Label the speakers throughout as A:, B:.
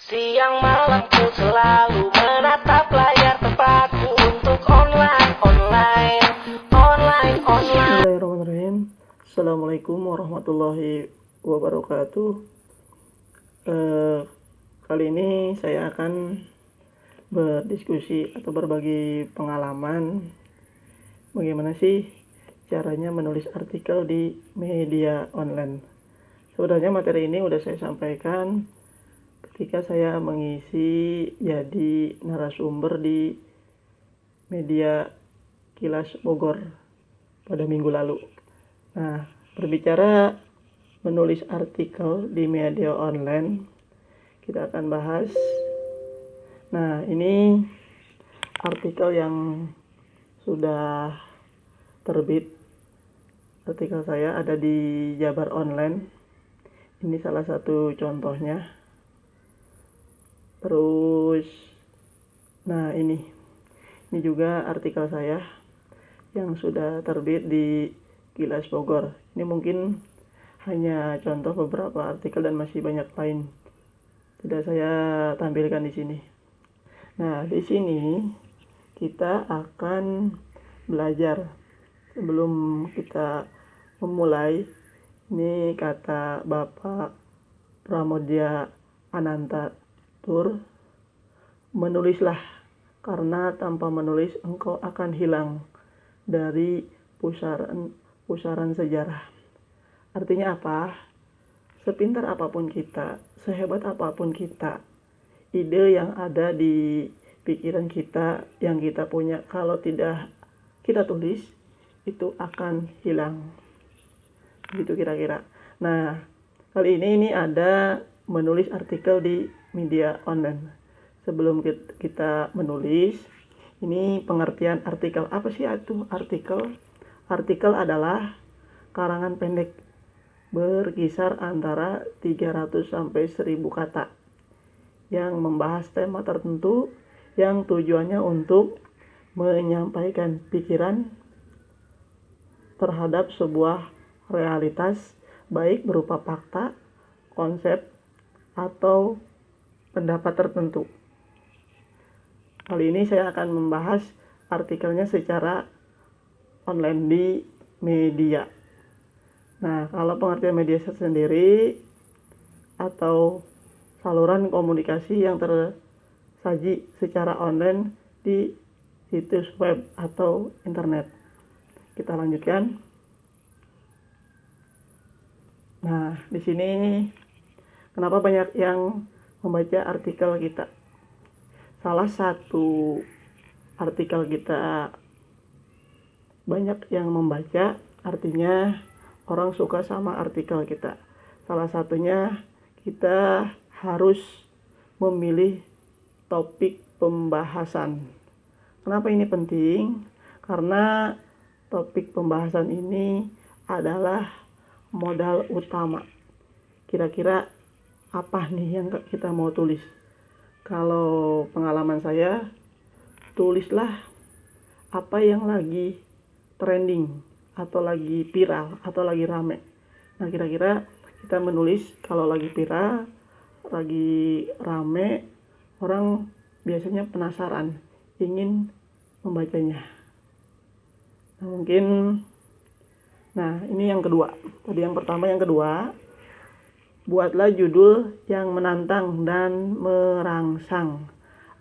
A: Siang malam ku selalu menatap layar tempatku untuk online.
B: Bismillahirrahmanirrahim. Assalamualaikum warahmatullahi wabarakatuh. Kali ini saya akan berdiskusi atau berbagi pengalaman bagaimana sih caranya menulis artikel di media online. Sebenarnya materi ini udah saya sampaikan ketika saya mengisi jadi narasumber di media Kilas Bogor pada minggu lalu. Nah, berbicara menulis artikel di media online, kita akan bahas. Nah, ini artikel yang sudah terbit. Artikel saya ada di Jabar Online. Ini salah satu contohnya. Terus, nah ini juga artikel saya yang sudah terbit di Kilas Bogor. Ini mungkin hanya contoh beberapa artikel dan masih banyak lain. Tidak saya tampilkan di sini. Nah, di sini kita akan belajar. Sebelum kita memulai, ini kata Bapak Pramodya Ananta Tur, menulislah karena tanpa menulis engkau akan hilang dari pusaran sejarah. Artinya apa? Sepintar apapun kita, sehebat apapun kita, ide yang ada di pikiran kita, yang kita punya, kalau tidak kita tulis, itu akan hilang. Gitu kira-kira. Nah, kali ini ada menulis artikel di media online. Sebelum kita menulis, ini pengertian artikel. Apa sih itu artikel? Artikel adalah karangan pendek berkisar antara 300 sampai 1000 kata yang membahas tema tertentu yang tujuannya untuk menyampaikan pikiran terhadap sebuah realitas, baik berupa fakta, konsep, atau pendapat tertentu. Kali ini saya akan membahas artikelnya secara online di media. Nah, kalau pengertian media sendiri atau saluran komunikasi yang tersaji secara online di situs web atau internet. Kita lanjutkan. Nah, di sini kenapa banyak yang membaca artikel kita? Salah satu artikel kita banyak yang membaca, artinya orang suka sama artikel kita. Salah satunya kita harus memilih topik pembahasan. Kenapa ini penting? Karena topik pembahasan ini adalah modal utama. Kira-kira apa nih yang kita mau tulis? Kalau pengalaman saya, tulislah apa yang lagi trending atau lagi viral atau lagi rame. Nah, kira-kira kita menulis kalau lagi viral, lagi rame, orang biasanya penasaran, ingin membacanya. Nah, mungkin ini yang kedua. Tadi yang pertama, yang kedua, buatlah judul yang menantang dan merangsang.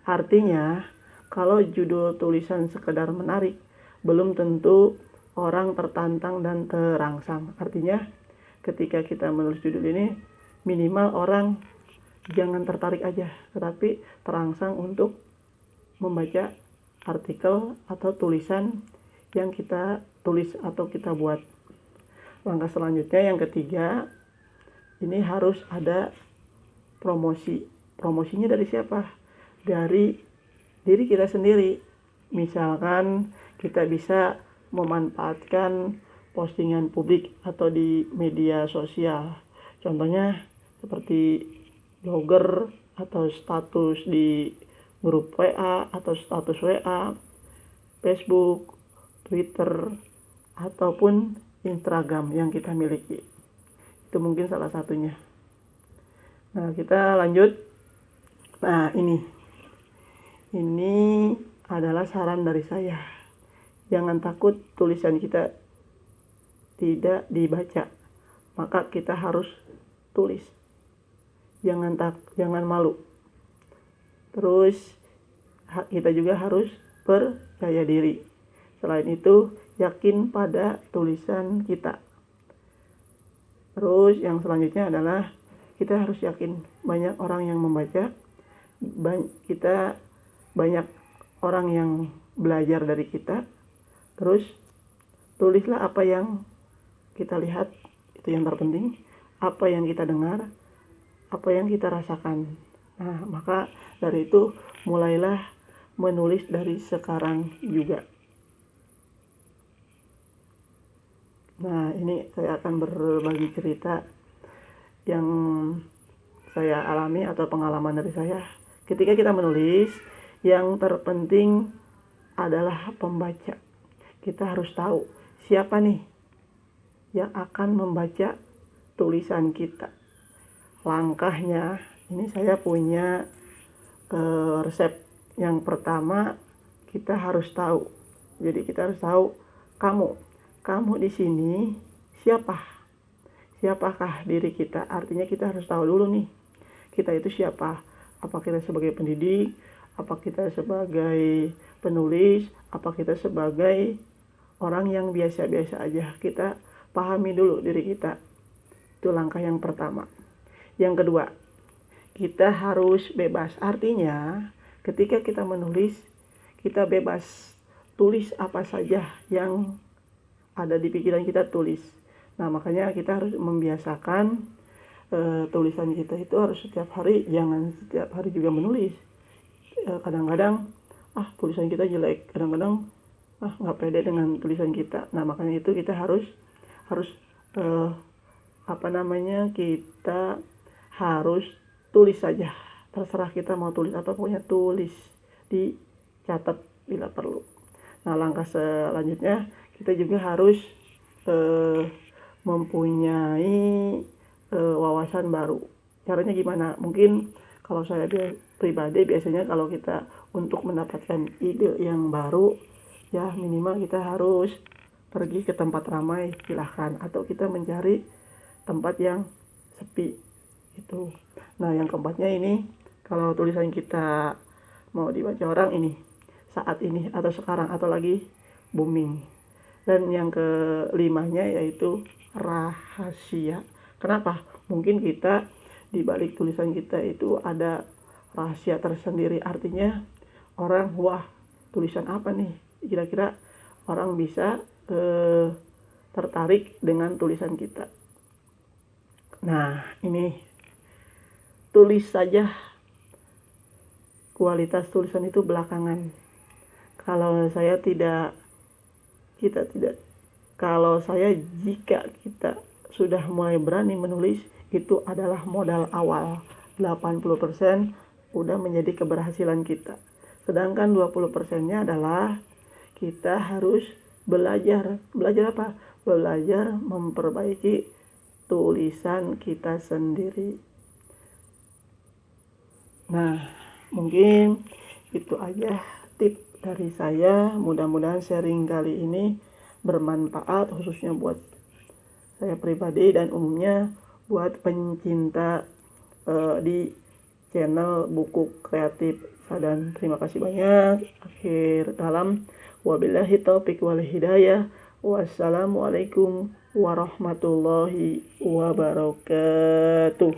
B: Artinya, kalau judul tulisan sekedar menarik, belum tentu orang tertantang dan terangsang. Artinya, ketika kita menulis judul ini, minimal orang jangan tertarik aja, tetapi terangsang untuk membaca artikel atau tulisan yang kita tulis atau kita buat. Langkah selanjutnya, yang ketiga, ini harus ada promosi. Promosinya dari siapa? Dari diri kita sendiri. Misalkan kita bisa memanfaatkan postingan publik atau di media sosial. Contohnya seperti blogger atau status di grup WA atau status WA, Facebook, Twitter, ataupun Instagram yang kita miliki. Itu mungkin salah satunya. Nah, kita lanjut. Nah, ini adalah saran dari saya. Jangan takut tulisan kita tidak dibaca. Maka kita harus tulis. Jangan malu. Terus kita juga harus percaya diri. Selain itu, yakin pada tulisan kita. Terus yang selanjutnya adalah kita harus yakin banyak orang yang membaca, banyak orang yang belajar dari kita. Terus tulislah apa yang kita lihat, itu yang terpenting, apa yang kita dengar, apa yang kita rasakan. Nah, maka dari itu mulailah menulis dari sekarang juga. Nah, ini saya akan berbagi cerita yang saya alami atau pengalaman dari saya. Ketika kita menulis, yang terpenting adalah pembaca. Kita harus tahu siapa nih yang akan membaca tulisan kita. Langkahnya, ini saya punya resep. Yang pertama, kita harus tahu. Jadi kita harus tahu kamu di sini siapa? Siapakah diri kita? Artinya kita harus tahu dulu nih, kita itu siapa? Apa kita sebagai pendidik? Apa kita sebagai penulis? Apa kita sebagai orang yang biasa-biasa aja? Kita pahami dulu diri kita. Itu langkah yang pertama. Yang kedua, kita harus bebas. Artinya, ketika kita menulis, kita bebas. Tulis apa saja yang ada di pikiran kita, tulis. Nah, makanya kita harus membiasakan tulisan kita itu harus setiap hari, jangan setiap hari juga menulis. Kadang-kadang tulisan kita jelek, kadang-kadang nggak pede dengan tulisan kita. Nah, makanya itu kita harus kita harus tulis saja. Terserah kita mau tulis apa, pokoknya tulis, dicatat bila perlu. Nah, langkah selanjutnya kita juga harus mempunyai wawasan baru. Caranya gimana? Mungkin kalau saya pribadi biasanya kalau kita untuk mendapatkan ide yang baru, ya minimal kita harus pergi ke tempat ramai, silahkan, atau kita mencari tempat yang sepi itu. Nah, yang keempatnya ini, kalau tulisan kita mau dibaca orang ini saat ini atau sekarang atau lagi booming. Dan yang kelimanya yaitu rahasia. Kenapa? Mungkin kita di balik tulisan kita itu ada rahasia tersendiri. Artinya orang, wah, tulisan apa nih? Kira-kira orang bisa tertarik dengan tulisan kita. Nah, ini tulis saja. Kualitas tulisan itu belakangan. Jika kita sudah mulai berani menulis, itu adalah modal awal. 80% udah menjadi keberhasilan kita. Sedangkan 20%-nya adalah kita harus belajar. Belajar apa? Belajar memperbaiki tulisan kita sendiri. Nah, mungkin itu aja tip dari saya. Mudah-mudahan sharing kali ini bermanfaat, khususnya buat saya pribadi dan umumnya buat pencinta di channel Buku Kreatif. Dan terima kasih banyak. Akhir kalam, wabillahi taufiq wal hidayah. Wassalamualaikum warahmatullahi wabarakatuh.